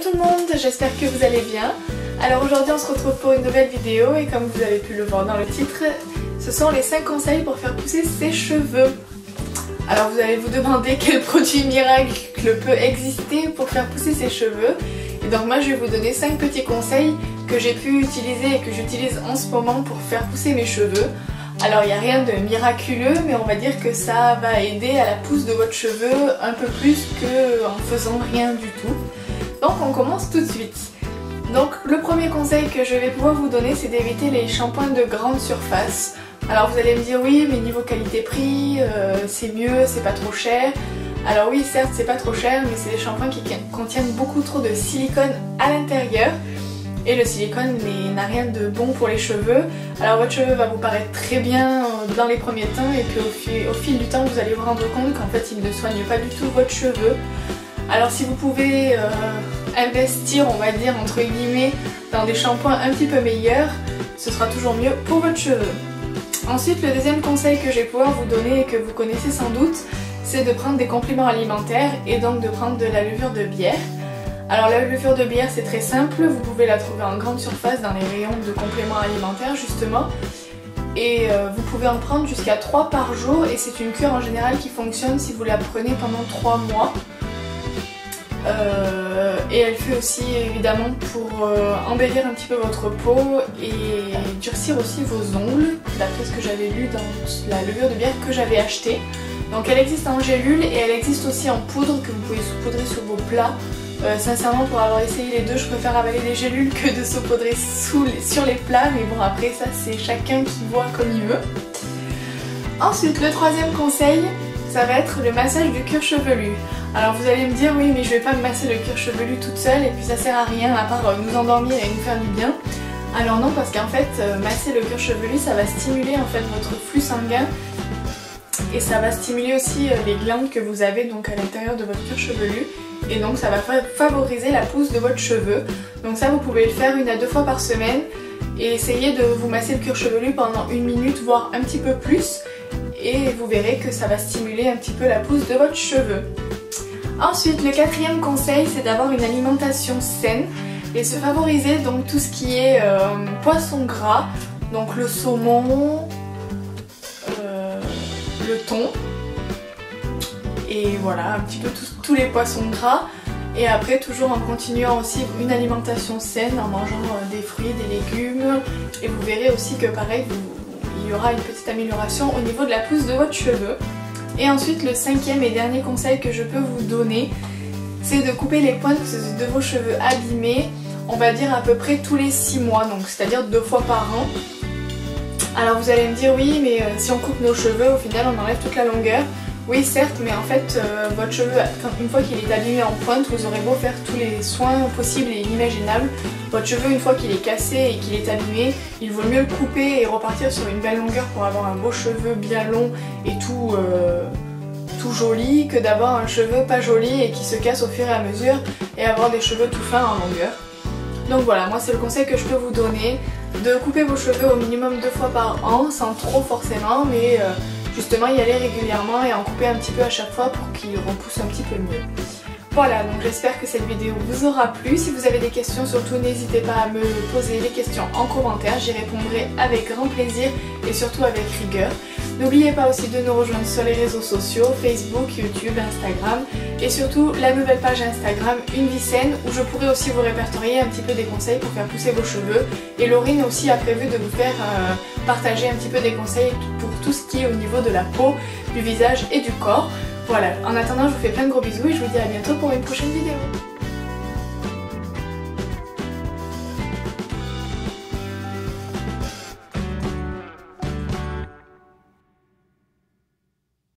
tout le monde, j'espère que vous allez bien. Alors aujourd'hui on se retrouve pour une nouvelle vidéo et comme vous avez pu le voir dans le titre, ce sont les 5 conseils pour faire pousser ses cheveux. Alors vous allez vous demander quel produit miracle peut exister pour faire pousser ses cheveux. Et donc moi je vais vous donner 5 petits conseils que j'ai pu utiliser et que j'utilise en ce moment pour faire pousser mes cheveux. Alors il n'y a rien de miraculeux, mais on va dire que ça va aider à la pousse de votre cheveu un peu plus qu'en faisant rien du tout. Donc on commence tout de suite. Donc le premier conseil que je vais pouvoir vous donner, c'est d'éviter les shampoings de grande surface. Alors vous allez me dire oui, mais niveau qualité-prix, c'est mieux, c'est pas trop cher. Alors oui, certes c'est pas trop cher, mais c'est des shampoings qui contiennent beaucoup trop de silicone à l'intérieur. Et le silicone n'a rien de bon pour les cheveux. Alors votre cheveu va vous paraître très bien dans les premiers temps et puis au fil du temps vous allez vous rendre compte qu'en fait il ne soigne pas du tout votre cheveu. Alors si vous pouvez investir, on va dire entre guillemets, dans des shampoings un petit peu meilleurs, ce sera toujours mieux pour votre cheveu. Ensuite, le deuxième conseil que je vais pouvoir vous donner et que vous connaissez sans doute, c'est de prendre des compléments alimentaires et donc de prendre de la levure de bière. Alors la levure de bière c'est très simple, vous pouvez la trouver en grande surface dans les rayons de compléments alimentaires justement. Et vous pouvez en prendre jusqu'à 3 par jour et c'est une cure en général qui fonctionne si vous la prenez pendant 3 mois. Et elle fait aussi évidemment pour embellir un petit peu votre peau et durcir aussi vos ongles, d'après ce que j'avais lu dans la levure de bière que j'avais achetée. Donc elle existe en gélule et elle existe aussi en poudre que vous pouvez saupoudrer sur vos plats. Sincèrement, pour avoir essayé les deux, je préfère avaler les gélules que de saupoudrer sur les plats, mais bon après ça c'est chacun qui voit comme il veut. Ensuite, le troisième conseil, ça va être le massage du cuir chevelu. Alors vous allez me dire oui, mais je vais pas me masser le cuir chevelu toute seule et puis ça sert à rien à part nous endormir et nous faire du bien. Alors non, parce qu'en fait masser le cuir chevelu ça va stimuler en fait votre flux sanguin et ça va stimuler aussi les glandes que vous avez donc à l'intérieur de votre cuir chevelu et donc ça va favoriser la pousse de votre cheveu. Donc ça vous pouvez le faire 1 à 2 fois par semaine et essayez de vous masser le cuir chevelu pendant 1 minute voire un petit peu plus et vous verrez que ça va stimuler un petit peu la pousse de votre cheveu. Ensuite, le quatrième conseil, c'est d'avoir une alimentation saine et se favoriser donc tout ce qui est poisson gras, donc le saumon, le thon et voilà un petit peu tous les poissons gras. Et après toujours en continuant aussi une alimentation saine, en mangeant des fruits, des légumes et vous verrez aussi que pareil il y aura une petite amélioration au niveau de la pousse de votre cheveu. Et ensuite le cinquième et dernier conseil que je peux vous donner, c'est de couper les pointes de vos cheveux abîmés, on va dire à peu près tous les 6 mois, donc c'est-à-dire 2 fois par an. Alors vous allez me dire oui, mais si on coupe nos cheveux au final on enlève toute la longueur. Oui certes, mais en fait votre cheveu, une fois qu'il est abîmé en pointe, vous aurez beau faire tous les soins possibles et inimaginables, votre cheveu une fois qu'il est cassé et qu'il est abîmé, il vaut mieux le couper et repartir sur une belle longueur pour avoir un beau cheveu bien long et tout joli que d'avoir un cheveu pas joli et qui se casse au fur et à mesure et avoir des cheveux tout fins en longueur. Donc voilà, moi c'est le conseil que je peux vous donner, de couper vos cheveux au minimum 2 fois par an, sans trop forcément, mais justement y aller régulièrement et en couper un petit peu à chaque fois pour qu'il repousse un petit peu mieux. Voilà, donc j'espère que cette vidéo vous aura plu. Si vous avez des questions, surtout n'hésitez pas à me poser les questions en commentaire, j'y répondrai avec grand plaisir et surtout avec rigueur. N'oubliez pas aussi de nous rejoindre sur les réseaux sociaux, Facebook, YouTube, Instagram et surtout la nouvelle page Instagram Une Vie Saine où je pourrai aussi vous répertorier un petit peu des conseils pour faire pousser vos cheveux. Et Laurine aussi a prévu de vous faire partager un petit peu des conseils pour tout ce qui est au niveau de la peau, du visage et du corps. Voilà, en attendant je vous fais plein de gros bisous et je vous dis à bientôt pour une prochaine vidéo.